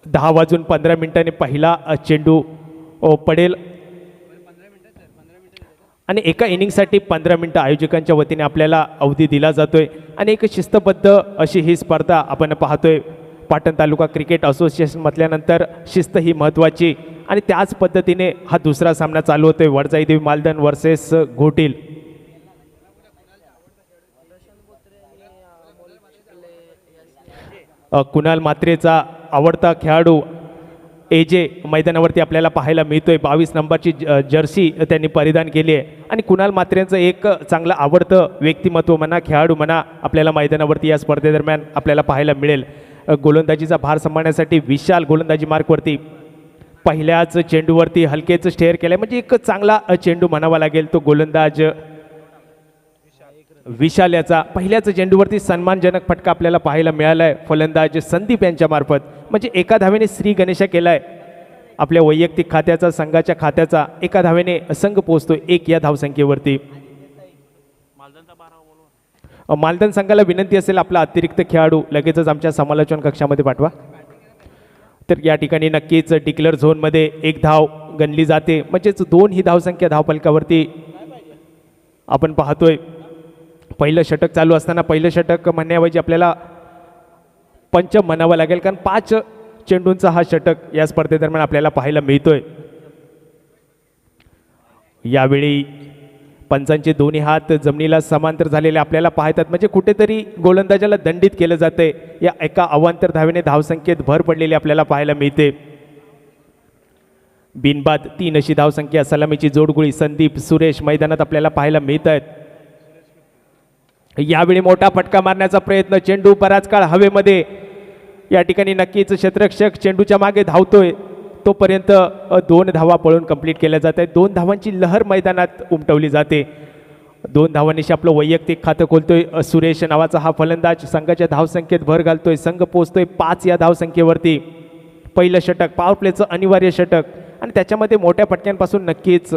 10:15 पहिला चेंडू पडेल आणि एका इनिंगसाठी 15 मिनिटं आयोजकांच्या वतीने आपल्याला अवधी दिला जातोय आणि एक शिस्तबद्ध अशी ही स्पर्धा आपण पाहतोय. पाटण तालुका क्रिकेट असोसिएशन म्हटल्यानंतर शिस्त ही महत्त्वाची आणि त्याच पद्धतीने हा दुसरा सामना चालू होतोय. वडजाई देवी मालदन वर्सेस घोटील. कुणाल मात्रेचा आवडता खेळाडू एजे मैदानावरती आपल्याला पाहायला मिळतोय. 22 नंबरची जर्सी त्यांनी परिधान केली आहे आणि कुणाल मात्रेंचं एक चांगलं आवडतं व्यक्तिमत्व म्हणा, खेळाडू म्हणा, आपल्याला मैदानावरती या स्पर्धेदरम्यान आपल्याला पाहायला मिळेल. गोलंदाजीचा भार सांभाळण्यासाठी विशाल गोलंदाजी मार्कवरती पहिल्याच चेंडूवरती हलकेच स्टेअर केलंय, म्हणजे एक चांगला चेंडू म्हणावा लागेल तो गोलंदाज विशाल याचा. पहिल्याच चेंडूवरती सन्मानजनक फटका आपल्याला पाहायला मिळाला आहे फलंदाज संदीप यांच्या मार्फत, म्हणजे एका धावेने श्री गणेशा केलाय आपल्या वैयक्तिक खात्याचा, संघाच्या खात्याचा. एका धावेने संघ पोहोचतोय 1 या धावसंख्येवरती. मालदन संघाला विनंती असेल आपला अतिरिक्त खेळाडू लगेचच आमच्या समालोचन कक्षामध्ये पाठवा. तर या ठिकाणी नक्कीच डिक्लेअर झोनमध्ये 1 धाव गणली जाते, म्हणजेच 2 ही धावसंख्या धावफलकावरती आपण पाहतोय. पहिलं षटक चालू असताना पहिलं षटक म्हणण्याऐवजी आपल्याला पंच म्हणावं लागेल, कारण 5 चेंडूंचा हा षटक या स्पर्धेदरम्यान आपल्याला पाहायला मिळतोय. यावेळी पंचांचे दोन्ही हात जमिनीला समांतर झालेले आपल्याला पाहतात, म्हणजे कुठेतरी गोलंदाजाला दंडित केलं जातंय. या एका अवांतर धावेने धावसंख्येत भर पडलेली आपल्याला पाहायला मिळते. बिनबाद 3 अशी धावसंख्या सलामीची जोडगोळी संदीप सुरेश मैदानात आपल्याला पाहायला मिळत आहेत. यावेळी मोठा फटका मारण्याचा प्रयत्न, चेंडू बराच काळ हवेमध्ये. या ठिकाणी नक्कीच क्षेत्ररक्षक चेंडूच्या मागे धावतोय, तोपर्यंत 2 धावा पळून कंप्लीट केल्या जात आहेत. 2 धावांची लहर मैदानात उमटवली जाते. 2 धावांनीशी आपलं वैयक्तिक खातं खोलतोय सुरेश नावाचा हा फलंदाज. संघाच्या धावसंख्येत भर घालतोय, संघ पोहोचतोय 5 या धावसंख्येवरती. पहिलं षटक पॉवर प्लेचं अनिवार्य षटक आणि त्याच्यामध्ये मोठ्या फटक्यांपासून नक्कीच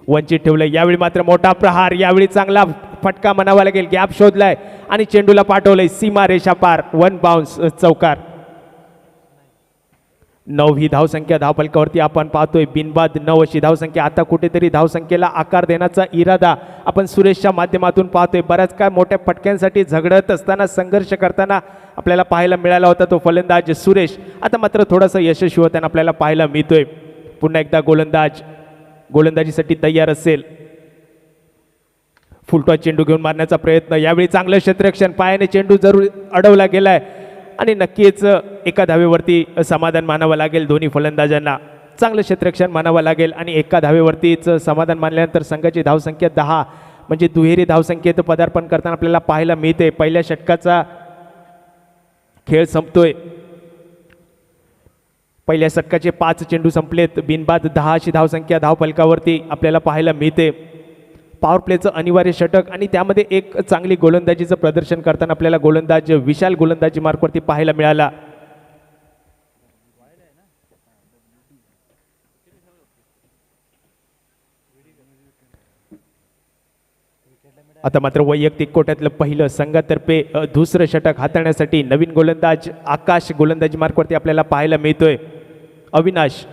वंचित ठेवलंय. यावेळी मात्र मोठा प्रहार, यावेळी चांगला फटका म्हणावा लागेल. गॅप शोधलाय आणि चेंडूला पाठवलंय सीमा रेषा पार. 1 बाउन्स चौकार. 9 ही धावसंख्या धावफलकावरती आपण पाहतोय. बिनबाद 9 अशी धावसंख्या. आता कुठेतरी धावसंख्येला आकार देण्याचा इरादा आपण सुरेशच्या माध्यमातून पाहतोय. बऱ्याच काय मोठ्या फटक्यांसाठी झगडत असताना, संघर्ष करताना आपल्याला पाहायला मिळाला होता तो फलंदाज सुरेश. आता मात्र थोडासा यशस्वी होताना आपल्याला पाहायला मिळतोय. पुन्हा एकदा गोलंदाज गोलंदाजीसाठी तयार असेल. फुलटॉस चेंडू घेऊन मारण्याचा प्रयत्न. यावेळी चांगलं क्षेत्ररक्षण, पायाने चेंडू जरूर अडवला गेलाय आणि नक्कीच एका धावेवरती समाधान मानावं लागेल. दोन्ही फलंदाजांना चांगलं क्षेत्ररक्षण मानावं लागेल आणि एका धावेवरतीच समाधान मानल्यानंतर संघाची धावसंख्या 10, म्हणजे दुहेरी धावसंख्येत पदार्पण करताना आपल्याला पाहायला मिळते. पहिल्या षटकाचा खेळ संपतोय. पहिल्या षटकाचे 5 चेंडू संपलेत. बिनबाद 10 अशी धावसंख्या धावफलकावरती आपल्याला पाहायला मिळते. पॉवर प्लेचं अनिवार्य षटक आणि त्यामध्ये एक चांगली गोलंदाजीचं प्रदर्शन करताना आपल्याला गोलंदाज विशाल गोलंदाजी मार्कवरती पाहायला मिळाला. आता मात्र वैयक्तिक कोट्यातलं पहिलं संघातर्फे दुसरं षटक हाताळण्यासाठी नवीन गोलंदाज आकाश गोलंदाजी मार्कवरती आपल्याला पाहायला मिळतोय. अविनाश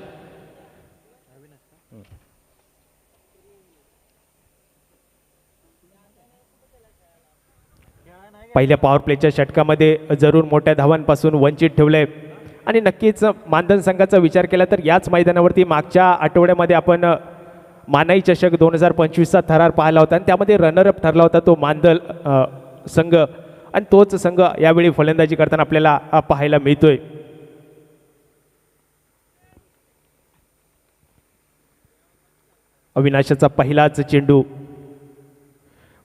पहिल्या पॉवर प्लेच्या षटकामध्ये जरूर मोठ्या धावांपासून वंचित ठेवलंय आणि नक्कीच मानधन संघाचा विचार केला तर याच मैदानावरती मागच्या आठवड्यामध्ये आपण मानाई चषक 2025चा थरार पाहिला होता आणि त्यामध्ये रनरअप ठरला होता तो मानधन संघ आणि तोच संघ यावेळी फलंदाजी करताना आपल्याला पाहायला मिळतोय. अविनाशाचा पहिलाच चेंडू.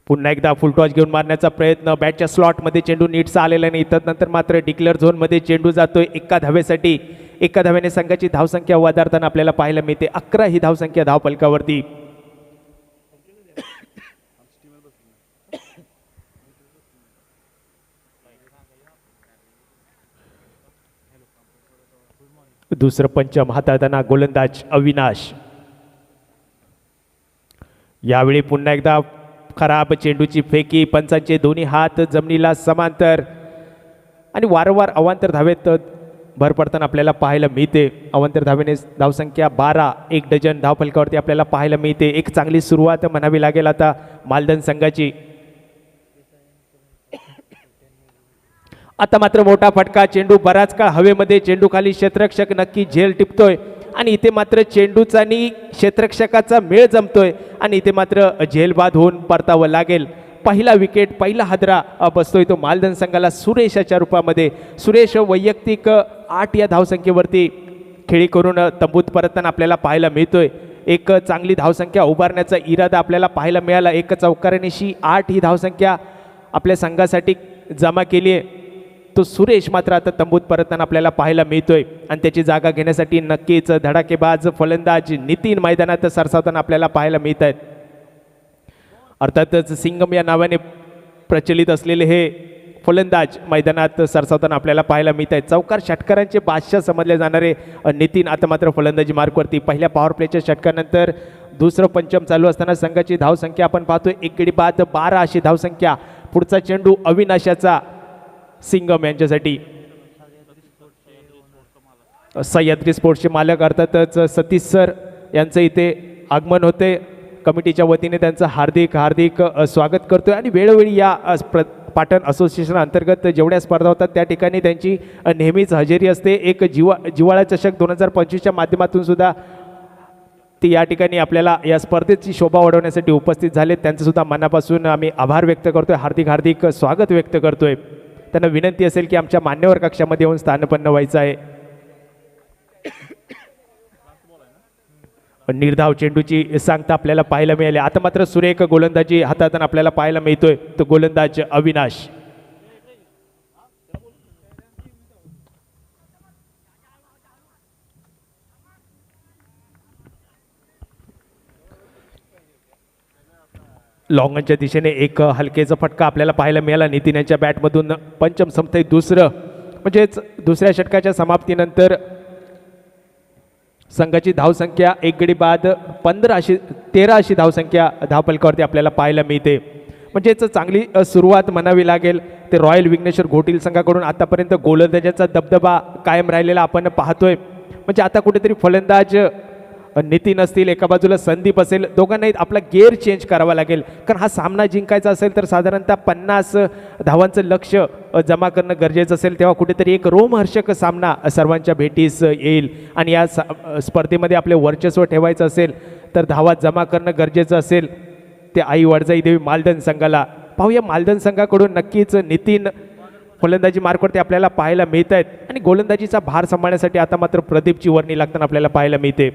पुन्हा एकदा फुलटॉस घेऊन मारण्याचा प्रयत्न. बॅटच्या स्लॉटमध्ये चेंडू नीटचा आलेला नाही. नंतर मात्र डिक्लेअर झोनमध्ये चेंडू जातोय एका धावेसाठी. एका धावेने संघाची धावसंख्या वाढताना आपल्याला पाहायला मिळते. 11 ही धावसंख्या धावफलकावरती. दुसरं पंचम हाताळताना गोलंदाज अविनाश. यावेळी पुन्हा एकदा खराब चेंडूची फेकी. पंचांचे दोन्ही हात जमिनीला समांतर आणि वारंवार अवांतर धावेत भर पडताना आपल्याला पाहायला मिळते. अवंतर धावेने धावसंख्या 12, 1 डझन धावफलकावरती आपल्याला पाहायला मिळते. एक चांगली सुरुवात म्हणावी लागेल आता मालदन संघाची. आता मात्र मोठा फटका, चेंडू बराच काळ हवेमध्ये, चेंडू खाली क्षेत्ररक्षक नक्की झेल टिपतोय आणि इथे मात्र चेंडूचा आणि क्षेत्ररक्षकाचा मेळ जमतोय आणि इथे मात्र झेलबाद होऊन परतावं लागेल. पहिला विकेट, पहिला हादरा बसतोय तो मालदन संघाला सुरेशाच्या रूपामध्ये. सुरेश वैयक्तिक 8 या धावसंख्येवरती खेळी करून तंबूत परतताना आपल्याला पाहायला मिळतोय. एक चांगली धावसंख्या उभारण्याचा इरादा आपल्याला पाहायला मिळाला. एक चौकारणीशी 8 ही धावसंख्या आपल्या संघासाठी जमा केली आहे. तो सुरेश मात्र आता तंबूत परतताना आपल्याला पाहायला मिळतोय आणि त्याची जागा घेण्यासाठी नक्कीच धडाकेबाज फलंदाज नितीन मैदानात सरसावताना आपल्याला पाहायला मिळत आहेत. अर्थातच सिंगम या नावाने प्रचलित असलेले हे फलंदाज मैदानात सरसावताना आपल्याला पाहायला मिळत आहेत. चौकार षटकारांचे बादशाह समजले जाणारे नितीन आता मात्र फलंदाजी मार्कवरती. पहिल्या पॉवर प्लेच्या षटकानंतर दुसरं पंचम चालू असताना संघाची धावसंख्या आपण पाहतोय 1 गडी बाद 12 अशी धावसंख्या. पुढचा चेंडू अविनाशाचा सिंगम यांच्यासाठी. सह्याद्री स्पोर्ट्सचे मालक अर्थातच सतीश सर यांचं इथे आगमन होते. कमिटीच्या वतीने त्यांचं हार्दिक हार्दिक स्वागत करतोय आणि वेळोवेळी या पाटण असोसिएशन अंतर्गत जेवढ्या स्पर्धा होतात त्या ठिकाणी त्यांची नेहमीच हजेरी असते. एक जिवाळा चषक 2025च्या माध्यमातून सुद्धा ती या ठिकाणी आपल्याला या स्पर्धेची शोभा वाढवण्यासाठी उपस्थित झाले. त्यांचं सुद्धा मनापासून आम्ही आभार व्यक्त करतोय, हार्दिक हार्दिक स्वागत व्यक्त करतोय. त्यांना विनंती असेल की आमच्या मान्यवर कक्षामध्ये येऊन स्थानपन्न व्हायचं आहे. निर्धाव चेंडूची सांगता आपल्याला पाहायला मिळाली. आता मात्र सुरेख गोलंदाजी हातात आपल्याला पाहायला मिळतोय तो गोलंदाज अविनाश. लॉंगनच्या दिशेने एक हलकेचा फटका आपल्याला पाहायला मिळाला नितीन यांच्या बॅटमधून. पंचम संपतंय दुसरं, म्हणजेच दुसऱ्या षटकाच्या समाप्तीनंतर संघाची धावसंख्या 1 गडी बाद 13 अशी धावसंख्या धावफलकावरती आपल्याला पाहायला मिळते. म्हणजेच चांगली सुरुवात म्हणावी लागेल. ते रॉयल विघ्नेश्वर घोटील संघाकडून आतापर्यंत गोलंदाजाचा दबदबा कायम राहिलेला आपण पाहतोय. म्हणजे आता कुठेतरी फलंदाज नितीन असतील, एका बाजूला संदीप असेल, दोघांनाही आपला गेअर चेंज करावा लागेल. कारण हा सामना जिंकायचा असेल तर साधारणतः 50 धावांचं लक्ष जमा करणं गरजेचं असेल. तेव्हा कुठेतरी एक रोमहर्षक सामना सर्वांच्या भेटीस येईल आणि या स्पर्धेमध्ये आपले वर्चस्व ठेवायचं असेल तर धावा जमा करणं गरजेचं असेल. ते आई वडजाई देवी मालदन संघाला पाहूया. मालदन संघाकडून नक्कीच नितीन फलंदाजी मार्कवरती आपल्याला पाहायला मिळत आहेत आणि गोलंदाजीचा भार सांभाळण्यासाठी आता मात्र प्रदीपची वर्णी लागताना आपल्याला पाहायला मिळते.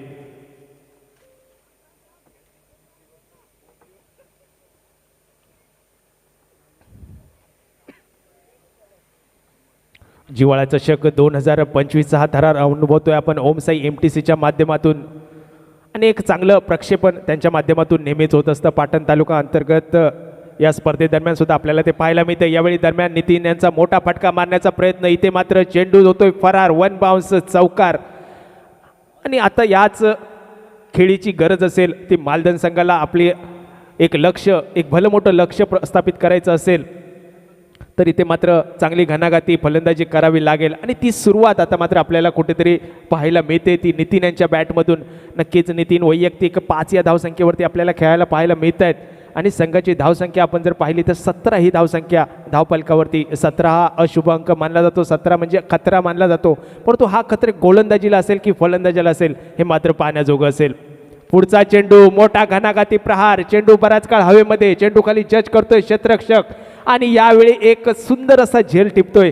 जिवाळा चषक 2025चा हा थरार अनुभवतोय आपण ओमसाई MTCच्या माध्यमातून आणि एक चांगलं प्रक्षेपण त्यांच्या माध्यमातून नेहमीच होत असतं. पाटण तालुका अंतर्गत या स्पर्धेदरम्यान सुद्धा आपल्याला ते पाहायला मिळते. यावेळी दरम्यान नितीन यांचा मोठा फटका मारण्याचा प्रयत्न, इथे मात्र चेंडू होतोय फरार, 1 बाउन्स चौकार. आणि आता याच खेळीची गरज असेल ती मालदन संघाला आपली एक लक्ष्य, एक भलं मोठं लक्ष्य प्रस्थापित करायचं असेल तर इथे मात्र चांगली घणाघाती फलंदाजी करावी लागेल आणि ती सुरुवात आता मात्र आपल्याला कुठेतरी पाहायला मिळते ती नितीन यांच्या बॅटमधून. नक्कीच नितीन वैयक्तिक 5 या धावसंख्येवरती आपल्याला खेळायला पाहायला मिळत आहेत आणि संघाची धावसंख्या आपण जर पाहिली तर 17 ही धावसंख्या धावफलकावरती. 17 हा अशुभ अंक मानला जातो, 17 म्हणजे खतरा मानला जातो, परंतु हा खतरा गोलंदाजीला असेल की फलंदाजीला असेल हे मात्र पाहण्याजोगं असेल. पुढचा चेंडू, मोठा घणाघाती प्रहार, चेंडू बराच काळ हवेमध्ये, चेंडू खाली जज करतोय क्षेत्ररक्षक आणि यावेळी एक सुंदर असा झेल टिपतोय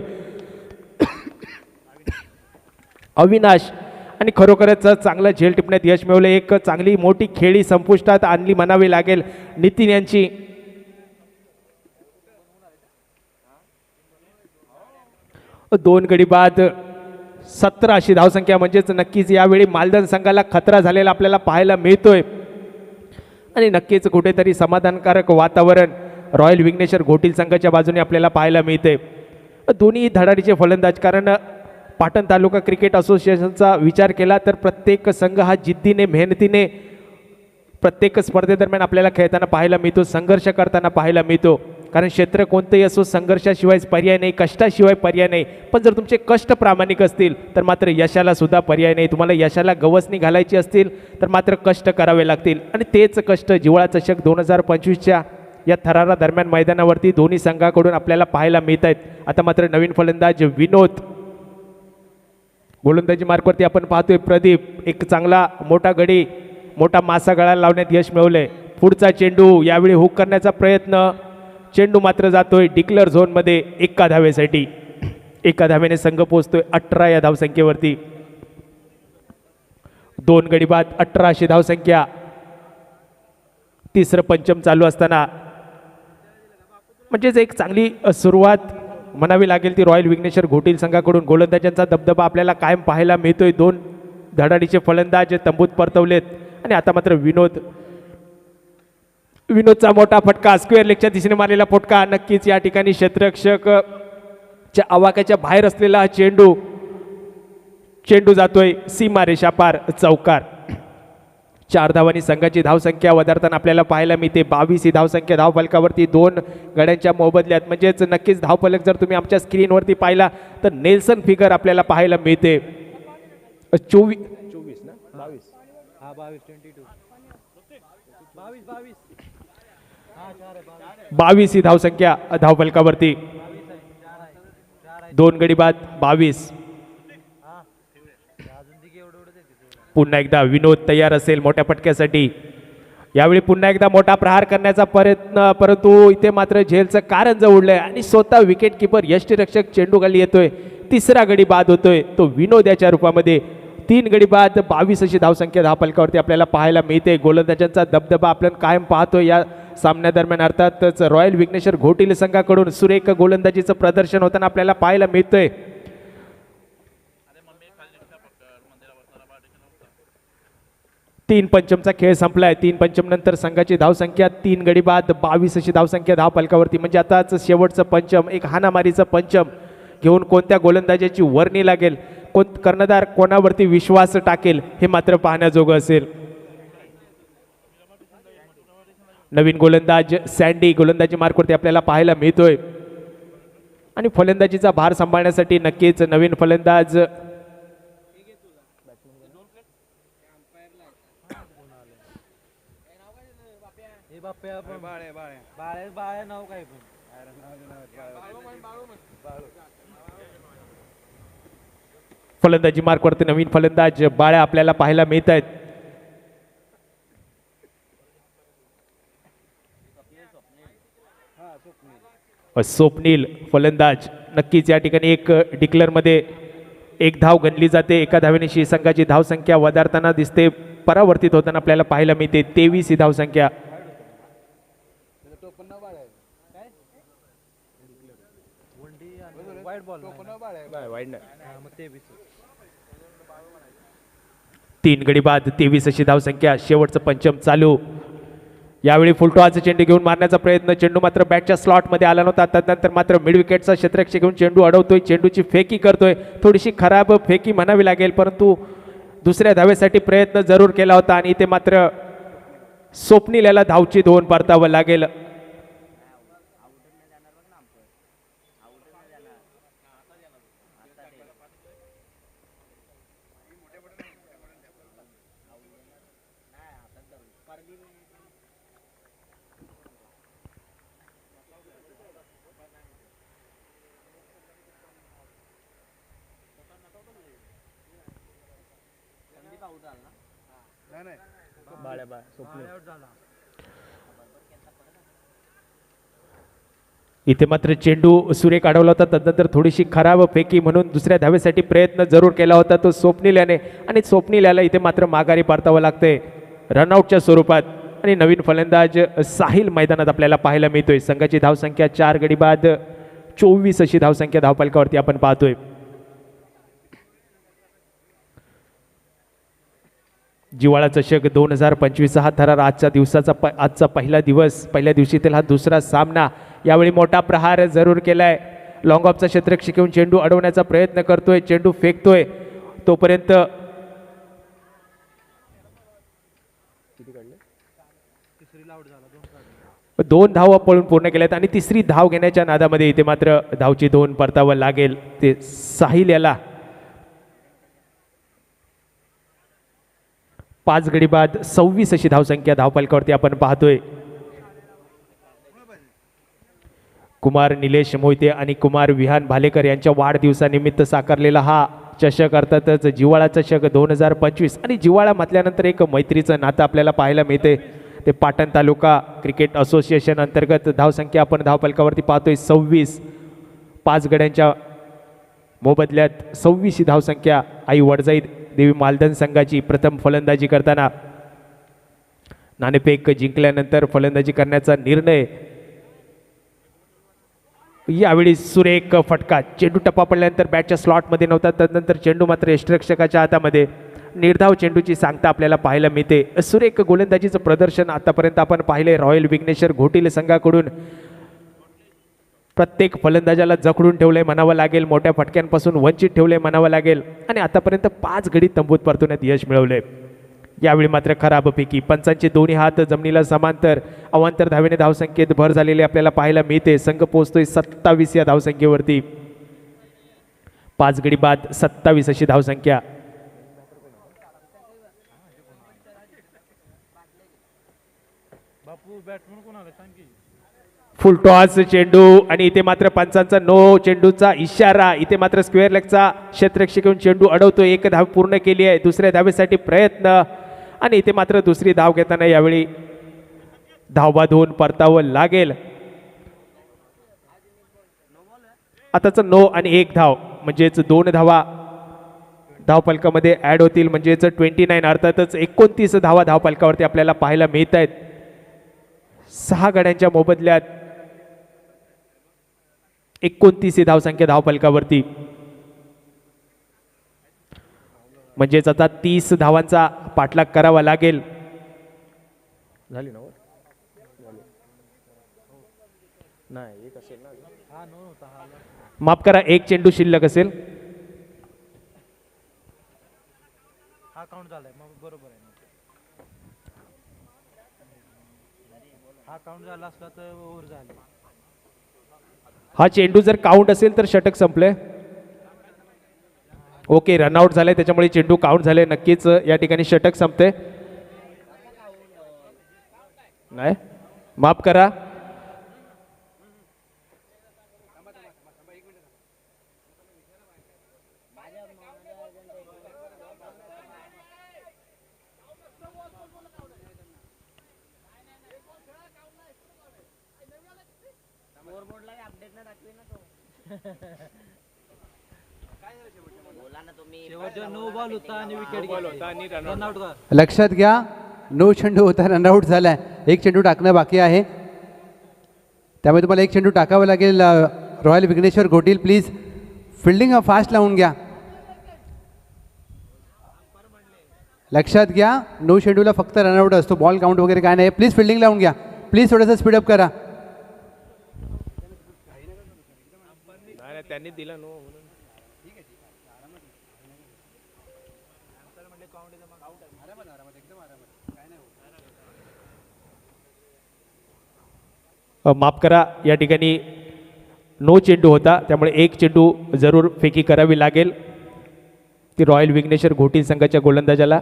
अविनाश आणि खरोखरच चांगला झेल टिपण्यात यश मिळवले. एक चांगली मोठी खेळी संपुष्टात आणली म्हणावी लागेल नितीन यांची. दोन गडी बाद 17 अशी धावसंख्या, म्हणजेच नक्कीच यावेळी मालदन संघाला खतरा झालेला आपल्याला पाहायला मिळतोय आणि नक्कीच कुठेतरी समाधानकारक वातावरण रॉयल विघ्नेश्वर घोटील संघाच्या बाजूने आपल्याला पाहायला मिळते. दोन्ही धडाडीचे फलंदाज, कारण पाटण तालुका क्रिकेट असोसिएशनचा विचार केला तर प्रत्येक संघ हा जिद्दीने मेहनतीने प्रत्येक स्पर्धेदरम्यान आपल्याला खेळताना पाहायला मिळतो, संघर्ष करताना पाहायला मिळतो. कारण क्षेत्र कोणतंही असो संघर्षाशिवाय पर्याय नाही, कष्टाशिवाय पर्याय नाही. पण जर तुमचे कष्ट प्रामाणिक असतील तर मात्र यशाला सुद्धा पर्याय नाही. तुम्हाला यशाला गवसणी घालायची असतील तर मात्र कष्ट करावे लागतील आणि तेच कष्ट जिव्हाळा चषक 2025च्या या थरारा दरम्यान मैदानावरती दोन्ही संघाकडून आपल्याला पाहायला मिळत आहेत. आता मात्र नवीन फलंदाज विनोद, गोलंदाजी मार्कवरती आपण पाहतोय प्रदीप, एक चांगला मोठा गडी, मोठा मासा गळाला लावण्यात यश मिळवलंय. पुढचा चेंडू यावेळी हुक करण्याचा प्रयत्न, चेंडू मात्र जातोय डिक्लेअर झोनमध्ये एका धावेसाठी. एका धावेने संघ पोहोचतोय 18 या धावसंख्येवरती. 2 गडी बाद 18 धावसंख्या. तिसरं पंचम चालू असताना म्हणजेच एक चांगली सुरुवात म्हणावी लागेल ती रॉयल विघ्नेश्वर घोटील संघाकडून. गोलंदाजांचा दबदबा आपल्याला कायम पाहायला मिळतोय. 2 धडाडीचे फलंदाज तंबूत परतवलेत आणि आता मात्र विनोदचा मोठा फटका, स्क्वेअर लेगच्या दिशेने मारलेला फटका. नक्कीच या ठिकाणी क्षेत्ररक्षक च्या आवाक्याच्या बाहेर असलेला हा चेंडू जातोय सीमारेषा पार, चौकार. 4 धावांनी संघाची धावसंख्या वधारताना आपल्याला पाहायला मिळते. 22 ही धावसंख्या धावफलकावरती 2 गड्यांच्या मोबदल्यात. म्हणजेच नक्कीच धावफलक जर तुम्ही आमच्या स्क्रीनवरती पाहिला तर नेल्सन फिगर आपल्याला पाहायला मिळते. 22 ही धावसंख्या धावफलकावरती. 2 गडी बाद 22. पुन्हा एकदा विनोद तयार असेल मोठ्या फटक्यासाठी. यावेळी पुन्हा एकदा मोठा प्रहार करण्याचा प्रयत्न, परंतु इथे मात्र झेलचं कारण उडलंय आणि स्वतः विकेट किपर यष्टीरक्षक चेंडू खाली येतोय. तिसरा गडी बाद होतोय तो विनोद याच्या रूपामध्ये. 3 गडी बाद 22 अशी धावसंख्या धावफलकावरती आपल्याला पाहायला मिळते. गोलंदाजांचा दबदबा आपण कायम पाहतोय या सामन्यादरम्यान. अर्थातच रॉयल विघ्नेश्वर घोटील संघाकडून सुरेख गोलंदाजीचं प्रदर्शन होताना आपल्याला पाहायला मिळतंय. 3 पंचमचा खेळ संपलाय. 3 पंचम नंतर संघाची धावसंख्या 3 गडी बाद 22 अशी धावसंख्या धावफलकावरती. म्हणजे आताच शेवटचं पंचम, एक हाणामारीचं पंचम घेऊन कोणत्या गोलंदाजाची वर्णी लागेल, कर्णधार कोणावरती विश्वास टाकेल हे मात्र पाहण्याजोगं असेल. नवीन गोलंदाज सँडी गोलंदाजी मार्कवरती आपल्याला पाहायला मिळतोय आणि फलंदाजीचा भार सांभाळण्यासाठी नक्कीच नवीन फलंदाज फलंदाजी मार्कवरती नवीन फलंदाज बाळ्या आपल्याला पाहायला मिळत आहेत. स्वप्नील फलंदाज. नक्कीच या ठिकाणी एक डिक्लेअर मध्ये 1 धाव गणली जाते. एका धावेने संघाची धावसंख्या वधारताना दिसते, परावर्तित होताना आपल्याला पाहायला मिळते. 23 ही धावसंख्या. तीन गडी बाद 23 अशी धावसंख्या. शेवटचं पंचम चालू. यावेळी फुलटॉसचा चेंडू घेऊन मारण्याचा प्रयत्न, चेंडू मात्र बॅटच्या स्लॉटमध्ये आला नव्हता. त्यानंतर मात्र मिड विकेटचा क्षेत्ररक्षक घेऊन चेंडू अडवतोय, चेंडूची फेकी करतोय. थोडीशी खराब फेकी म्हणावी लागेल, परंतु दुसऱ्या धावेसाठी प्रयत्न जरूर केला होता आणि इथे मात्र स्वप्नील याला धावची 2 परतावं लागेल. इथे मात्र चेंडू सुरेख अडवला होता, तदनंतर थोडीशी खराब फेकी म्हणून दुसऱ्या धावेसाठी प्रयत्न जरूर केला होता तो स्वप्नील याने, आणि स्वप्नील याला इथे मात्र माघारी परतावं लागतंय रनआउटच्या स्वरूपात. आणि नवीन फलंदाज साहिल मैदानात आपल्याला पाहायला मिळतोय. संघाची धावसंख्या 4 गडी बाद 24 अशी धावसंख्या धावफलकावरती आपण पाहतोय. जिवाळा चषक 2025 हा थरार आजचा पहिला दिवस, पहिल्या दिवशीतील हा दुसरा सामना. यावेळी मोठा प्रहार जरूर केलाय. लॉंग ऑफचा क्षेत्ररक्षक घेऊन चेंडू अडवण्याचा प्रयत्न करतोय, चेंडू फेकतोय. तोपर्यंत 2 धावा पळून पूर्ण केल्यात आणि तिसरी धाव घेण्याच्या नादामध्ये इथे मात्र धावची 2 परतावं लागेल ते साहिल याला. 5 गडी बाद 26 अशी धावसंख्या धावफलकावरती आपण पाहतोय. कुमार निलेश मोहिते आणि कुमार विहान भालेकर यांच्या वाढदिवसानिमित्त साकारलेला हा चषक अर्थातच जिव्हाळा चषक 2025 आणि जिव्हाळा म्हटल्यानंतर एक मैत्रीचं नातं आपल्याला पाहायला मिळते. ते पाटण तालुका क्रिकेट असोसिएशन अंतर्गत धावसंख्या आपण धावफलकावरती पाहतोय 26. 5 गड्यांच्या मोबदल्यात 26 ही धावसंख्या आई वडजाई देवी मालधन संघाची प्रथम फलंदाजी करताना नाणेफेक जिंकल्यानंतर फलंदाजी करण्याचा निर्णय. यावेळी सुरेख फटका, चेंडू टप्पा पडल्यानंतर बॅटच्या स्लॉटमध्ये नव्हता, तदनंतर चेंडू मात्र यष्टिरक्षकाच्या हातामध्ये. निर्धाव चेंडूची सांगता आपल्याला पाहायला मिळते. सुरेख गोलंदाजीचं प्रदर्शन आतापर्यंत आपण पाहिले रॉयल विघ्नेश्वर घोटील संघाकडून. प्रत्येक फलंदाजाला जखडून ठेवलंय म्हणावं लागेल, मोठ्या फटक्यांपासून वंचित ठेवलंय म्हणावं लागेल आणि आतापर्यंत 5 गडी तंबूत परतवण्यात यश मिळवले. यावेळी मात्र खराबपैकी पंचांचे दोन्ही हात जमिनीला समांतर अवांतर धावेने धावसंख्येत भर झालेली आपल्याला पाहायला मिळते. संघ पोहोचतोय 27 या धावसंख्येवरती. 5 गडी बाद 27 अशी धावसंख्या. फुल टॉस चेंडू आणि इथे मात्र पंचांचा नो चेंडूचा इशारा. इथे मात्र स्क्वेअर लेगचा क्षेत्ररक्षक घेऊन चेंडू अडवतोय. 1 धाव पूर्ण केली आहे. दुसऱ्या धावेसाठी प्रयत्न आणि इथे मात्र दुसरी धाव घेताना यावेळी धावा 2 परतावं लागेल. आताच नो आणि 1 धाव म्हणजेच 2 धावा धावफलकामध्ये ऍड होतील म्हणजेच 29. अर्थातच 29 धावा धावफलकावरती आपल्याला पाहायला मिळत आहेत. 6 गड्यांच्या मोबदल्यात 29 धावसंख्या धावफलकावरती म्हणजेच आता 30 धावांचा पाठलाग करावा लागेल. झाली ना माफ करा, 1 चेंडू शिल्लक असेल. हा काउंट झालाय मग बरोबर आहे. हा काउंट झाला असला तर ओव्हर झाली. हा चेंडू जर काउंट असेल तर षटक संपले. ओके, रनआउट झालाय त्याच्यामुळे चेंडू काउंट झाले. नक्कीच या ठिकाणी षटक संपते. नाही माफ करा. लक्षात घ्या, नो चेंडू होता, रनआउट झालाय. 1 चेंडू टाकणं बाकी आहे, त्यामुळे तुम्हाला 1 चेंडू टाकावं लागेल. Royal Vighneshwar Ghotil please fielding fast लावून घ्या. लक्षात घ्या, नो चेंडूला फक्त रनआउट असतो, बॉल काउंट वगैरे काय नाही. प्लीज फिल्डिंग लावून घ्या. प्लीज थोडंसं स्पीडअप करा. त्यांनी दिला नो. माफ करा, या ठिकाणी नो चेंडू होता, त्यामुळे 1 चेंडू जरूर फेकी करावी लागेल ती रॉयल विघ्नेश्वर घोटील संघाच्या गोलंदाजाला.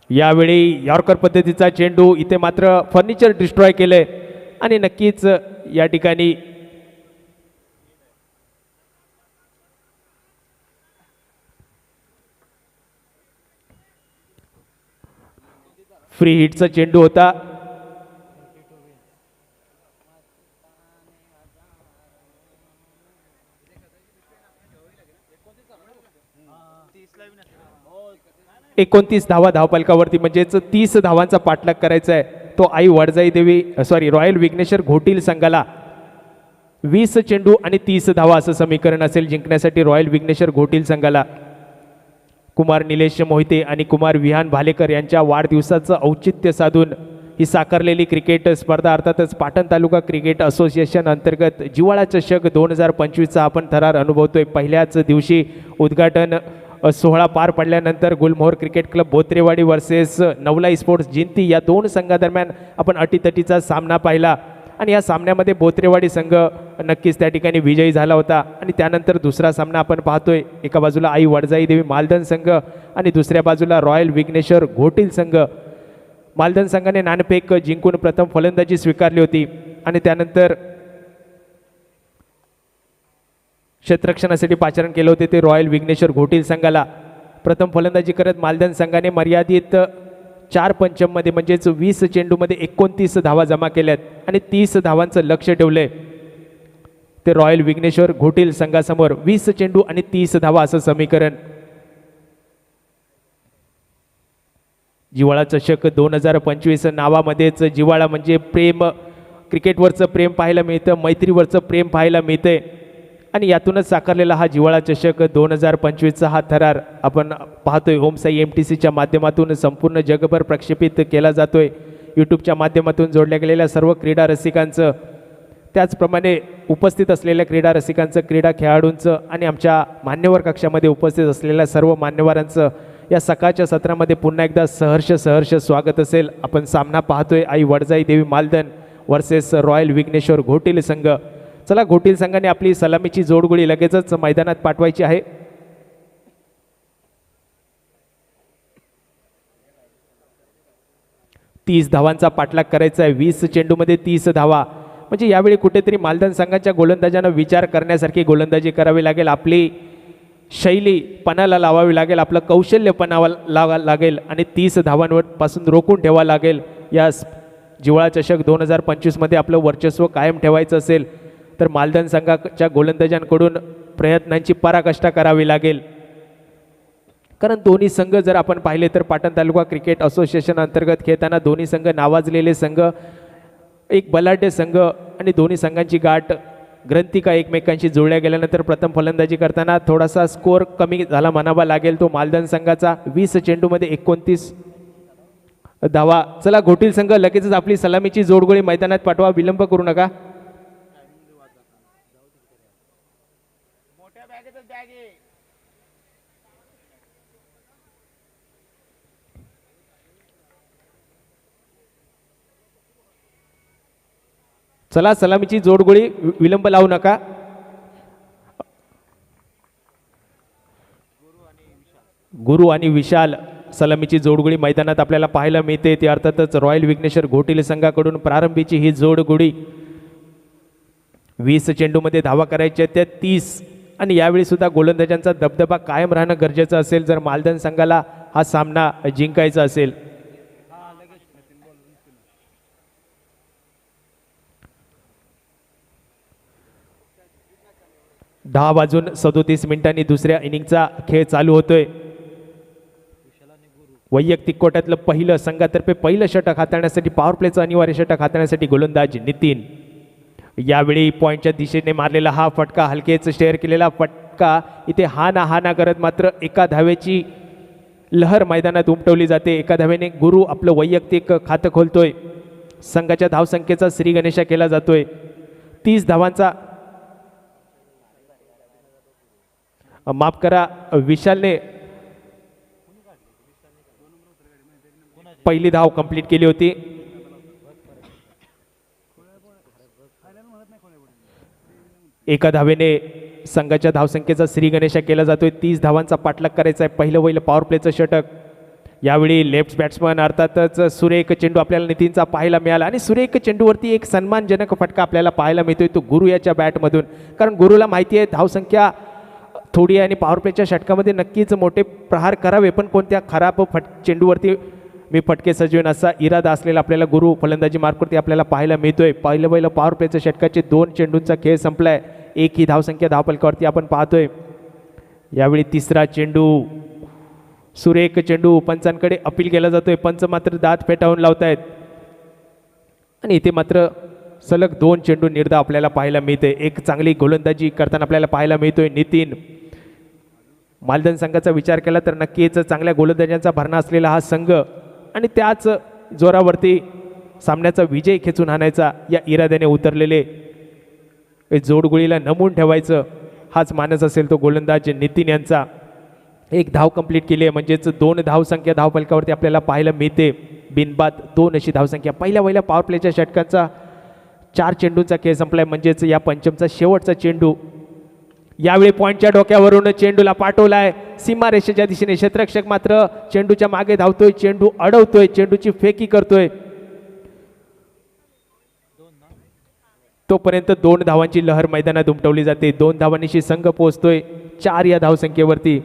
यावेळी यॉर्कर पद्धतीचा चेंडू, इथे मात्र फर्निचर डिस्ट्रॉय केलंय आणि नक्कीच या ठिकाणी फ्री हिटचा चेंडू होता. एकोणतीस धावा धावफलकावरती म्हणजेच 30 धावांचा पाठलाग करायचा आहे. तो आई वडजाई देवी रॉयल विघ्नेश्वर घोटील संघाला 20 चेंडू आणि 30 धावा असं समीकरण असेल जिंकण्यासाठी रॉयल विघ्नेश्वर घोटील संघाला. कुमार निलेश मोहिते आणि कुमार विहान भालेकर यांच्या वाढदिवसाचं औचित्य साधून ही साकारलेली क्रिकेट स्पर्धा अर्थातच पाटण तालुका क्रिकेट असोसिएशन अंतर्गत जिव्हाळा चषक 2025चा आपण थरार अनुभवतोय. पहिल्याच दिवशी उद्घाटन सोहळा पार पडल्यानंतर गुलमोहर Cricket club भोत्रेवाडी versus नवलाई sports Jinti या दोन संघादरम्यान आपण अटीतटीचा सामना पाहिला आणि या सामन्यामध्ये भोत्रेवाडी संघ नक्कीच त्या ठिकाणी विजयी झाला होता. आणि त्यानंतर दुसरा सामना आपण पाहतोय, एका बाजूला आई वडजाई देवी मालधन संघ आणि दुसऱ्या बाजूला रॉयल विघ्नेश्वर घोटील संघ. मालधन संघाने नाणेफेक जिंकून प्रथम फलंदाजी स्वीकारली होती आणि त्यानंतर क्षेत्ररक्षणासाठी पाचारण केलं होते ते रॉयल विघ्नेश्वर घोटील संघाला. प्रथम फलंदाजी करत मालधन संघाने मर्यादित 4 पंचममध्ये म्हणजेच 20 चेंडूमध्ये 29 धावा जमा केल्यात आणि 30 धावांचं लक्ष ठेवलंय ते रॉयल विघ्नेश्वर घोटील संघासमोर. 20 चेंडू आणि 30 धावा असं समीकरण. जिव्हाळा चषक 2025 नावामध्येच जिव्हाळा म्हणजे प्रेम, क्रिकेटवरचं प्रेम पाहायला मिळतं, मैत्रीवरचं प्रेम पाहायला मिळतंय आणि यातूनच साकारलेला हा जिव्हाळा चषक 2025चा हा थरार आपण पाहतोय. ओमसाई MTCच्या माध्यमातून संपूर्ण जगभर प्रक्षेपित केला जातोय. यूट्यूबच्या माध्यमातून जोडल्या गेलेल्या सर्व क्रीडा रसिकांचं, त्याचप्रमाणे उपस्थित असलेल्या क्रीडा रसिकांचं, क्रीडा खेळाडूंचं आणि आमच्या मान्यवर कक्षामध्ये उपस्थित असलेल्या सर्व मान्यवरांचं या सकाळच्या सत्रामध्ये पुन्हा एकदा सहर्ष स्वागत असेल. आपण सामना पाहतोय आई वडजाई देवी मालधन वर्सेस रॉयल विघ्नेश्वर घोटील संघ. चला, घोटील संघाने आपली सलामीची जोडगोळी लगेचच मैदानात पाठवायची आहे. तीस धावांचा पाठलाग करायचा आहे. 20 चेंडूमध्ये 30 धावा म्हणजे यावेळी कुठेतरी मालधन संघाच्या गोलंदाजांना विचार करण्यासारखी गोलंदाजी करावी लागेल. आपली शैली पणाला लावावी लागेल, आपलं कौशल्य पणाला लागेल आणि 30 धावांवर पासून रोखून ठेवावं लागेल. या जिव्हाळा चषक 2025मध्ये आपलं वर्चस्व कायम ठेवायचं असेल तर मालधन संघाच्या गोलंदाजांकडून प्रयत्नांची पराकाष्ठा करावी लागेल. कारण दोन्ही संघ जर आपण पाहिले तर पाटण तालुका क्रिकेट असोसिएशन अंतर्गत खेळताना दोन्ही संघ नावाजलेले संघ, एक बलाढ्य संघ आणि दोन्ही संघांची गाठ ग्रंथिका एकमेकांशी जुळल्या गेल्यानंतर प्रथम फलंदाजी करताना थोडासा स्कोअर कमी झाला म्हणावा लागेल तो मालधन संघाचा. 20 चेंडूमध्ये 29 धावा. चला, घोटील संघ लगेचच आपली सलामीची जोडगोळी मैदानात पाठवा, विलंब करू नका. चला, सलामीची जोडगोळी, विलंब लावू नका. गुरु आणि विशाल सलामीची जोडगोळी मैदानात आपल्याला पाहायला मिळते. ते अर्थातच रॉयल विघ्नेश्वर घोटील संघाकडून प्रारंभीची ही जोडगोळी. 20 चेंडूमध्ये धावा करायच्या त्या 30 आणि यावेळी सुद्धा गोलंदाजांचा दबदबा कायम राहणं गरजेचं असेल जर मालधन संघाला हा सामना जिंकायचा असेल. 10:37 दुसऱ्या इनिंगचा खेळ चालू होतोय. वैयक्तिक कोट्यातलं पहिलं, संघातर्फे पहिलं षटक हाताळण्यासाठी, पॉवर प्लेचं अनिवार्य षटक हाताळण्यासाठी गोलंदाज नितीन. यावेळी पॉईंटच्या दिशेने मारलेला हा फटका, हलकेच शेअर केलेला फटका, इथे हाना करत मात्र एका धावेची लहर मैदानात उमटवली जाते. एका धावेने गुरु आपलं वैयक्तिक खातं खोलतोय. संघाच्या धावसंख्येचा श्री गणेशा केला जातोय. 30 धावांचा, माफ करा, विशालने पहिली धाव कंप्लीट केली होती. एका धावेने संघाच्या धावसंख्येचा श्री गणेशा केला जातोय. 30 धावांचा पाठलाग करायचा आहे. पहिलं पॉवर प्लेचं षटक. यावेळी लेफ्ट बॅट्समन अर्थातच सुरेख चेंडू आपल्याला नितीनचा पाहायला मिळाला आणि सुरेख चेंडूवरती एक सन्मानजनक फटका आपल्याला पाहायला मिळतोय तो गुरु याच्या बॅटमधून. कारण गुरुला माहिती आहे धावसंख्या थोडी आहे आणि पॉवर प्लेच्या षटकामध्ये नक्कीच मोठे प्रहार करावे, पण कोणत्या खराब चेंडूवरती मी फटके सजवेन असा इरादा असलेला आपल्याला गुरु फलंदाजी मार्फत आपल्याला पाहायला मिळतोय. पहिलं पॉवर प्लेच्या षटकाचे 2 चेंडूंचा खेळ संपलाय. एक ही धावसंख्या धावफलकावरती आपण पाहतोय. यावेळी तिसरा चेंडू, सुरेख चेंडू पंचांकडे अपील केला जातोय. पंच मात्र दात फेटाळून लावतायत आणि इथे मात्र सलग 2 चेंडू निर्धाव आपल्याला पाहायला मिळते. एक चांगली गोलंदाजी करताना आपल्याला पाहायला मिळतोय नितीन. मालधन संघाचा विचार केला तर नक्कीच चांगल्या गोलंदाजांचा भरणा असलेला हा संघ आणि त्याच जोरावरती सामन्याचा विजय खेचून आणायचा या इराद्याने उतरलेले जोडगोळीला नमून ठेवायचं हाच मानस असेल तो गोलंदाज नितीन यांचा. एक धाव कंप्लीट केली आहे, म्हणजेच 2 धावसंख्या धावफलकावरती आपल्याला पाहायला मिळते. बिनबाद 2 अशी धावसंख्या. पहिल्या पॉवर प्लेच्या षटकांचा 4 चेंडूंचा खेळ संपलाय, म्हणजेच या पंचमचा शेवटचा चेंडू. यावेळी पॉईंटच्या डोक्यावरून चेंडूला पाठवलाय सीमारेषेच्या दिशेने. क्षेत्ररक्षक मात्र चेंडूच्या मागे धावतोय, चेंडू अडवतोय, चेंडूची फेकी करतोय. तोपर्यंत 2 धावांची लहर मैदानात उमटवली जाते. 2 धावांनीशी संघ पोहोचतोय 4 या धावसंख्येवरती.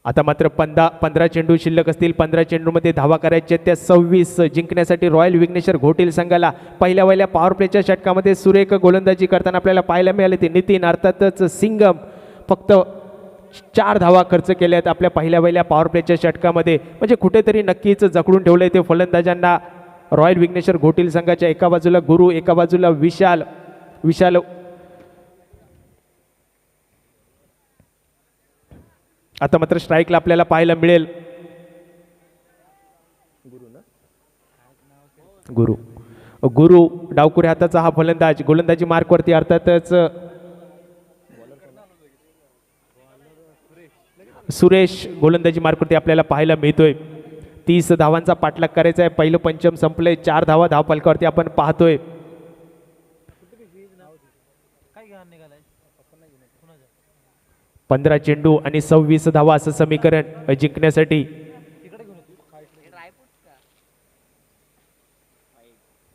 आता मात्र 15 चेंडू शिल्लक असतील. 15 चेंडूमध्ये धावा करायच्या त्या 26. जिंकण्यासाठी रॉयल विघ्नेश्वर घोटील संघाला पहिल्या पॉवर प्लेच्या षटकामध्ये सुरेख गोलंदाजी करताना आपल्याला पाहायला मिळाले ते नितीन अर्थातच सिंगम. फक्त 4 धावा खर्च केल्यात आपल्या पहिल्या पॉवर प्लेच्या षटकामध्ये. म्हणजे कुठेतरी नक्कीच जखडून ठेवलंय ते फलंदाजांना. रॉयल विघ्नेश्वर घोटील संघाच्या एका बाजूला गुरु, एका बाजूला विशाल. आता मात्र स्ट्राईकला आपल्याला पाहायला मिळेल गुरु डावकुरे हाताचा हा फलंदाज. गोलंदाजी मार्कवरती अर्थातच सुरेश गोलंदाजी मार्कवरती आपल्याला पाहायला मिळतोय. 30 धावांचा पाठलाग करायचा आहे. पहिलं पंचम संपलंय. 4 धावा धावफलकावरती आपण पाहतोय. 15 चेंडू आणि 26 धावा असं समीकरण जिंकण्यासाठी.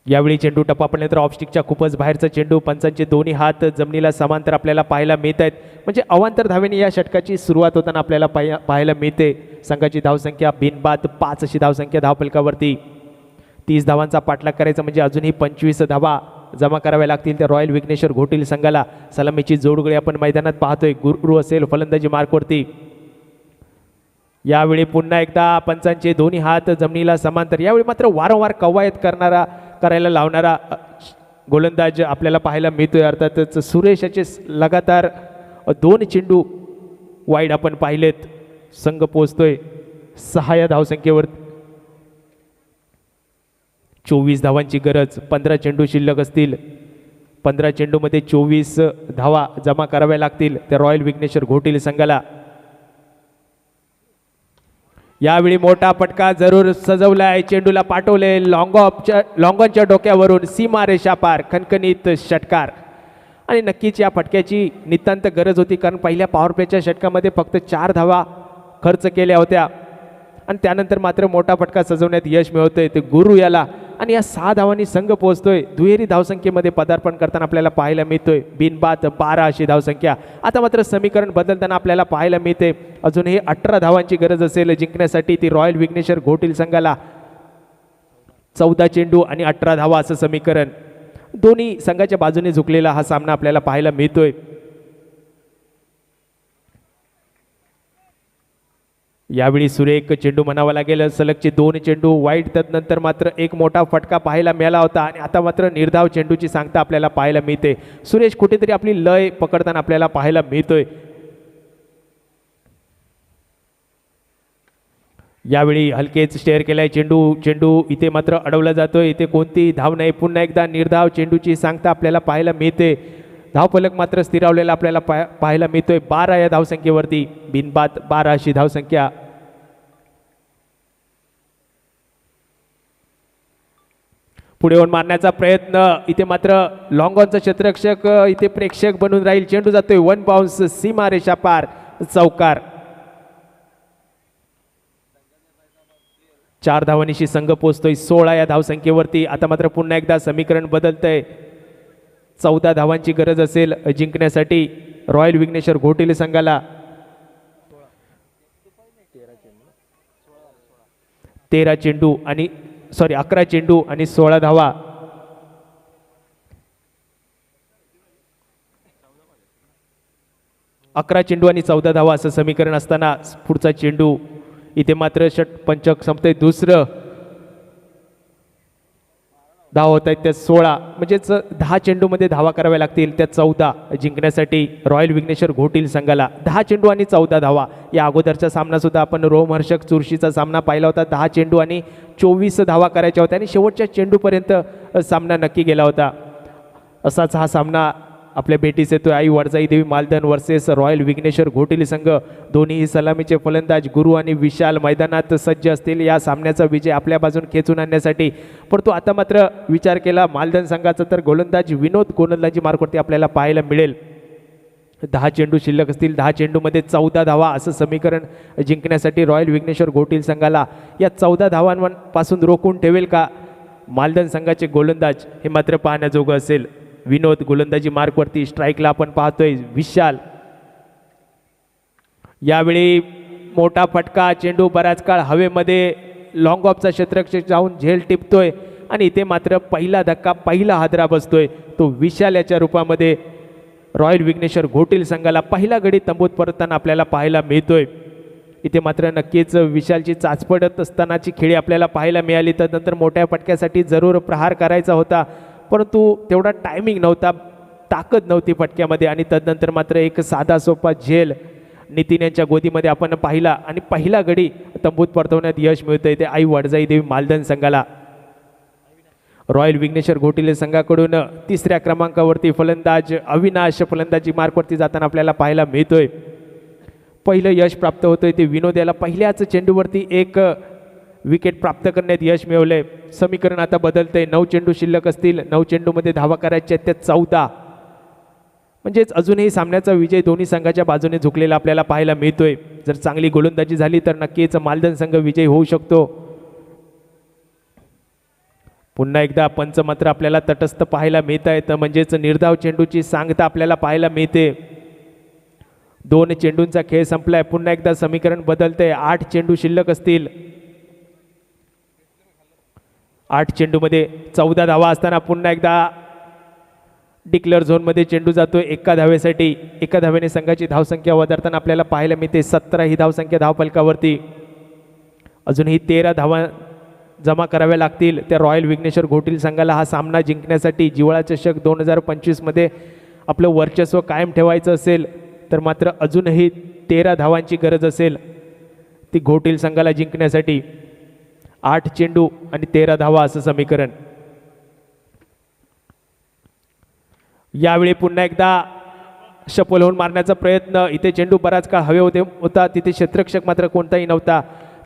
यावेळी चेंडू टप्पापल्यानंतर ऑफस्टिकच्या खूपच बाहेरचा चेंडू. पंचांचे दोन्ही हात जमिनीला समांतर आपल्याला पाहायला मिळत आहेत. म्हणजे अवांतर धावेने या षटकाची सुरुवात होताना आपल्याला पाहायला मिळते. संघाची धावसंख्या बिनबाद 5 अशी धावसंख्या धावफलकावरती. 30 धावांचा पाठलाग करायचा म्हणजे अजूनही 25 धावा जमा कराव्या लागतील त्या रॉयल विघ्नेश्वर घोटील संघाला. सलामीची जोडगोळी आपण मैदानात पाहतोय. गुरु असेल फलंदाजी मार्कवरती. यावेळी पुन्हा एकदा पंचांचे दोन्ही हात जमिनीला समांतर. यावेळी मात्र वारंवार कवायत करायला लावणारा गोलंदाज आपल्याला पाहायला मिळतोय. अर्थातच सुरेश याचे लगातार 2 चेंडू वाईड आपण पाहिलेत. संघ पोहोचतोय 6 या धावसंख्येवर. 24 धावांची गरज. 15 चेंडू शिल्लक असतील. 15 चेंडूमध्ये 24 धावा जमा कराव्या लागतील त्या रॉयल विघ्नेश्वर घोटील संघाला. यावेळी मोठा फटका जरूर सजवलाय. चेंडूला पाठवले लॉंगॉनच्या डोक्यावरून सीमारेषा पार. खणखणीत षटकार. आणि नक्कीच या फटक्याची नितांत गरज होती, कारण पहिल्या पॉवर प्लेच्या षटकामध्ये फक्त 4 धावा खर्च केल्या होत्या आणि त्यानंतर मात्र मोठा फटका सजवण्यात यश मिळवतोय ते गुरु याला. आणि या 6 धावांनी संघ पोहोचतोय दुहेरी धावसंख्येमध्ये पदार्पण करताना आपल्याला पाहायला मिळतोय. बिनबाद 12 अशी धावसंख्या. आता मात्र समीकरण बदलताना आपल्याला पाहायला मिळते अजूनही 18 धावांची गरज असेल जिंकण्यासाठी ती रॉयल विघ्नेश्वर घोटील संघाला. 14 चेंडू आणि 18 धावा असं समीकरण. दोन्ही संघाच्या बाजूने झुकलेला हा सामना आपल्याला पाहायला मिळतोय. यावेळी सुरेख चेंडू म्हणावा लागेल. सलगचे 2 चेंडू वाईट. त्यानंतर मात्र एक मोठा फटका पाहायला मिळाला होता आणि आता मात्र निर्धाव चेंडूची सांगता आपल्याला पाहायला मिळते. सुरेश कुठेतरी आपली लय पकडताना आपल्याला पाहायला मिळतोय. यावेळी हलकेच स्टेअर केलाय चेंडू इथे मात्र अडवला जातोय. इथे कोणती धाव नाही. पुन्हा एकदा निर्धाव चेंडूची सांगता आपल्याला पाहायला मिळते. धावफलक मात्र स्थिरावलेला आपल्याला पाहायला मिळतोय 12 या धावसंख्येवरती. बिनबाद 12 अशी धावसंख्या. पुढे येऊन मारण्याचा प्रयत्न. इथे मात्र लॉंगॉनचा क्षेत्ररक्षक इथे प्रेक्षक बनून राहील. चेंडू जातोय 1 बाउन्स सीमारेषा पार. चौकार. 4 धावांनीशी संघ पोहोचतोय 16 या धावसंख्येवरती. आता मात्र पुन्हा एकदा समीकरण बदलतंय. 14 धावांची गरज असेल जिंकण्यासाठी रॉयल विघ्नेश्वर घोटील संघाला. 11 चेंडू आणि 16 धावा. अकरा चेंडू आणि 14 धावा असं समीकरण असताना पुढचा चेंडू इथे मात्र पंचक संपतंय. दुसरं धावा होत आहेत त्या 16. म्हणजेच 10 चेंडूमध्ये धावा कराव्या लागतील त्या 14 जिंकण्यासाठी रॉयल विघ्नेश्वर घोटील संघाला. 10 चेंडू आणि 14 धावा. या अगोदरचा सामना सुद्धा आपण रोमहर्षक चुरशीचा सामना पाहिला होता. 10 चेंडू आणि 24 धावा करायच्या होत्या आणि शेवटच्या चेंडूपर्यंत सामना नक्की गेला होता. असाच हा सामना आपल्या भेटीस येतोय आई वडजाई देवी मालधन वर्सेस रॉयल विघ्नेश्वर घोटिली संघ. दोन्ही सलामीचे फलंदाज गुरु आणि विशाल मैदानात सज्ज असतील या सामन्याचा विजय आपल्या बाजून खेचून आणण्यासाठी. परंतु आता मात्र विचार केला मालधन संघाचा तर गोलंदाज विनोद गोलंदाजी मार्कवरती आपल्याला पाहायला मिळेल. 10 चेंडू शिल्लक असतील. 10 चेंडूमध्ये 14 धावा असं समीकरण जिंकण्यासाठी रॉयल विघ्नेश्वर घोटील संघाला या 14 धावांपासून रोखून ठेवेल का मालधन संघाचे गोलंदाज हे मात्र पाहण्याजोगं असेल. विनोद गोलंदाजी मार्कवरती. स्ट्राईकला आपण पाहतोय विशाल. यावेळी मोठा फटका. चेंडू बराच काळ हवेमध्ये लॉंग ऑफचा क्षेत्ररक्षक जाऊन झेल टिपतोय आणि इथे मात्र पहिला धक्का पहिला हादरा बसतोय तो विशाल याच्या रूपामध्ये रॉयल विघ्नेश्वर घोटील संघाला पहिला गडी तंबूत परतताना आपल्याला पाहायला मिळतोय. इथे मात्र नक्कीच विशालची चाचपडत असतानाची खेळी आपल्याला पाहायला मिळाली. तदनंतर मोठ्या फटक्यासाठी जरूर प्रहार करायचा होता परंतु तेवढा टायमिंग नव्हता, ताकद नव्हती फटक्यामध्ये आणि तदनंतर मात्र एक साधा सोपा झेल नितीन यांच्या गोदीमध्ये आपण पाहिला आणि पहिला गडी तंबूत परतवण्यात यश मिळतं इथे आई वडजाई देवी मालधन संघाला. रॉयल विघ्नेश्वर घोटिले संघाकडून 3ऱ्या क्रमांकावरती फलंदाज अविनाश फलंदाजी मार्कवरती जाताना आपल्याला पाहायला मिळतोय. पहिलं यश प्राप्त होतंय ते विनोद याला पहिल्याच चेंडूवरती एक विकेट प्राप्त करण्यात यश मिळवलंय. समीकरण आता बदलतंय. 9 चेंडू शिल्लक असतील. 9 चेंडूमध्ये धावा करायच्या आहेत त्या 14. म्हणजेच अजूनही सामन्याचा विजय दोन्ही संघाच्या बाजूने झुकलेला आपल्याला पाहायला मिळतोय. जर चांगली गोलंदाजी झाली तर नक्कीच मालधन संघ विजयी होऊ शकतो. पुन्हा एकदा पंच मात्र आपल्याला तटस्थ पाहायला मिळत आहेत म्हणजेच निर्धाव चेंडूची सांगता आपल्याला पाहायला मिळते. 2 चेंडूंचा खेळ संपलाय. पुन्हा एकदा समीकरण बदलतंय. 8 चेंडू शिल्लक असतील. 8 चेंडूमध्ये 14 धावा असताना पुन्हा एकदा डिक्लेअर झोनमध्ये चेंडू जातोय एका धावेसाठी. एका धावेने संघाची धावसंख्या वधारताना आपल्याला पाहायला मिळते. 17 ही धावसंख्या धावफलकावरती. अजूनही 13 धावा जमा कराव्या लागतील त्या रॉयल विघ्नेश्वर घोटील संघाला हा सामना जिंकण्यासाठी. जिवाळा चषक 2025मध्ये आपलं वर्चस्व कायम ठेवायचं असेल तर मात्र अजूनही 13 धावांची गरज असेल ती घोटील संघाला जिंकण्यासाठी. 8 चेंडू आणि 13 धावा असं समीकरण. यावेळी पुन्हा एकदा शपल होऊन मारण्याचा प्रयत्न. इथे चेंडू बराच काळ हवे होता तिथे क्षेत्ररक्षक मात्र कोणताही नव्हता.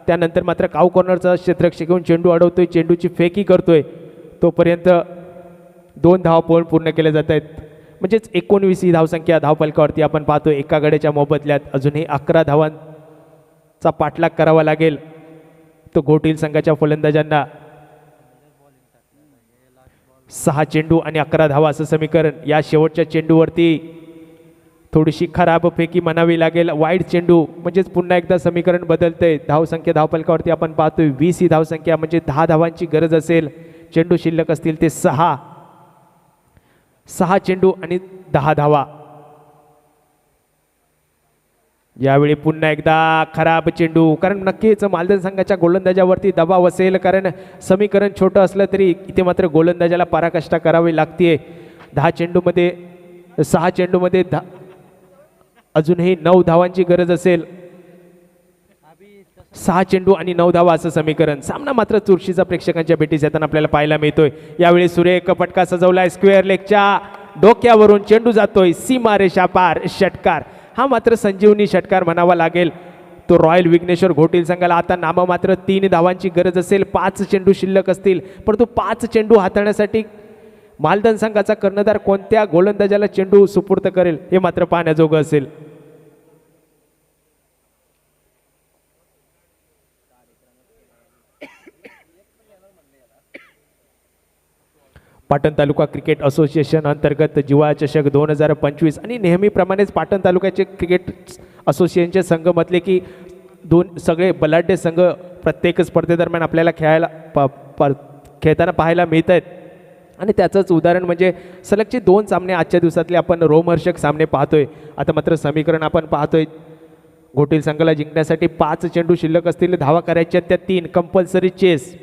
त्यानंतर मात्र काऊ कॉर्नरचा क्षेत्ररक्षक येऊन चेंडू अडवतोय. चेंडूची फेकी करतोय. तोपर्यंत 2 धावा पूर्ण केल्या जात आहेत. म्हणजेच 19 ही धावसंख्या धावफलकावरती आपण पाहतोय एका गड्याच्या मोबदल्यात. अजूनही 11 धावांचा पाठलाग करावा लागेल तो घोटील संघाच्या फलंदाजांना. 6 चेंडू आणि 11 धावा असं समीकरण. या शेवटच्या चेंडूवरती थोडीशी खराब फेकी म्हणावी लागेल. वाईड चेंडू म्हणजेच पुन्हा एकदा समीकरण बदलतंय. धावसंख्या धावफलकावरती आपण पाहतोय 20 ही धावसंख्या म्हणजे 10 धावांची गरज असेल. चेंडू शिल्लक असतील ते 6 चेंडू आणि 10 धावा. यावेळी पुन्हा एकदा खराब चेंडू कारण नक्कीच मालधन संघाच्या गोलंदाजावरती दबाव असेल कारण समीकरण छोटं असलं तरी इथे मात्र गोलंदाजाला पराकाष्ठा करावी लागते. 6 चेंडूमध्ये अजूनही 9 धावांची गरज असेल. 6 चेंडू आणि 9 धावा असं समीकरण. सामना मात्र चुरशीचा प्रेक्षकांच्या भेटीस येताना आपल्याला पाहायला मिळतोय. यावेळी सुरेख फटका सजवलाय. स्क्वेअर लेगच्या डोक्यावरून चेंडू जातोय सीमारेषा पार. षटकार. हा मात्र संजीवनी षटकार म्हणावा लागेल तो रॉयल विघ्नेश्वर घोटील संघाला. आता नाममात्र 3 धावांची गरज असेल. 5 चेंडू शिल्लक असतील. परंतु 5 चेंडू हाताळण्यासाठी मालधन संघाचा कर्णधार कोणत्या गोलंदाजाला चेंडू सुपूर्द करेल हे मात्र पाहण्याजोगं असेल. पाटण तालुका क्रिकेट असोसिएशन अंतर्गत जिवाळा चषक 2025 आणि नेहमीप्रमाणेच पाटण तालुक्याचे क्रिकेट असोसिएशनचे संघ म्हटले की सगळे बलाढ्य संघ प्रत्येक स्पर्धेदरम्यान आपल्याला खेळताना पाहायला मिळत आहेत. आणि त्याचंच उदाहरण म्हणजे सलगचे 2 सामने आजच्या दिवसातले आपण रोमहर्षक सामने पाहतोय. आता मात्र समीकरण आपण पाहतोय घोटील संघाला जिंकण्यासाठी 5 चेंडू शिल्लक असतील. धावा करायच्या त्या 3 कंपल्सरी चेस.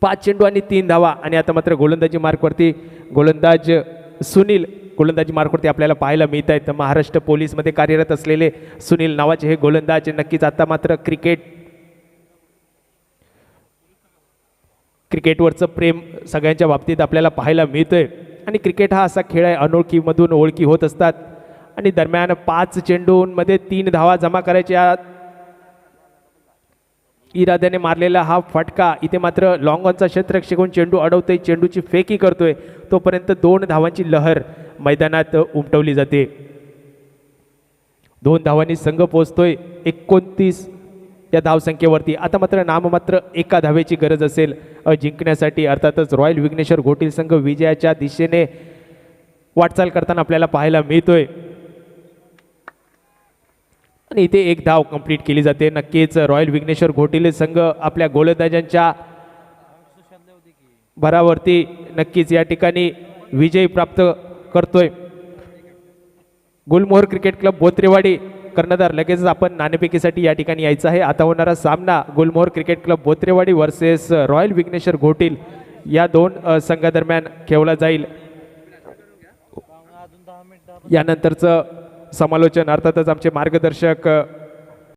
5 चेंडू आणि 3 धावा. आणि आता मात्र गोलंदाजी मार्कवरती गोलंदाज सुनील गोलंदाजी मार्कवरती आपल्याला पाहायला मिळत आहेत. महाराष्ट्र पोलीसमध्ये कार्यरत असलेले सुनील नावाचे हे गोलंदाज नक्कीच आता मात्र क्रिकेटवरचं प्रेम सगळ्यांच्या बाबतीत आपल्याला पाहायला मिळतंय. आणि क्रिकेट हा असा खेळ आहे, अनोळखीमधून ओळखी होत असतात आणि दरम्यान 5 चेंडूंमध्ये 3 धावा जमा करायच्या इराद्याने मारलेला हा फटका इथे मात्र लॉंग ऑनचा क्षेत्ररक्षक चेंडू अडवतोय, चेंडूची फेकी करतोय, तोपर्यंत 2 धावांची लहर मैदानात उमटवली जाते. 2 धावांनी संघ पोहोचतोय 29 या धावसंख्येवरती. आता मात्र नाममात्र एका धावेची गरज असेल जिंकण्यासाठी. अर्थातच रॉयल विघ्नेश्वर घोटील संघ विजयाच्या दिशेने वाटचाल करताना आपल्याला पाहायला मिळतोय आणि इथे 1 धाव कंप्लीट केली जाते. नक्कीच रॉयल विघ्नेश्वर घोटील संघ आपल्या गोलंदाजांच्या भरावरती नक्कीच या ठिकाणी विजय प्राप्त करतोय. गुलमोहर क्रिकेट क्लब बोत्रेवाडी कर्णधार लगेचच आपण नाणेफेकीसाठी या ठिकाणी यायचं आहे. आता होणारा सामना Gulmohar Cricket Club Botrewadi versus Royal Vighneshwar Ghotil या 2 संघादरम्यान खेळला जाईल. यानंतरचं समालोचन अर्थातच आमचे मार्गदर्शक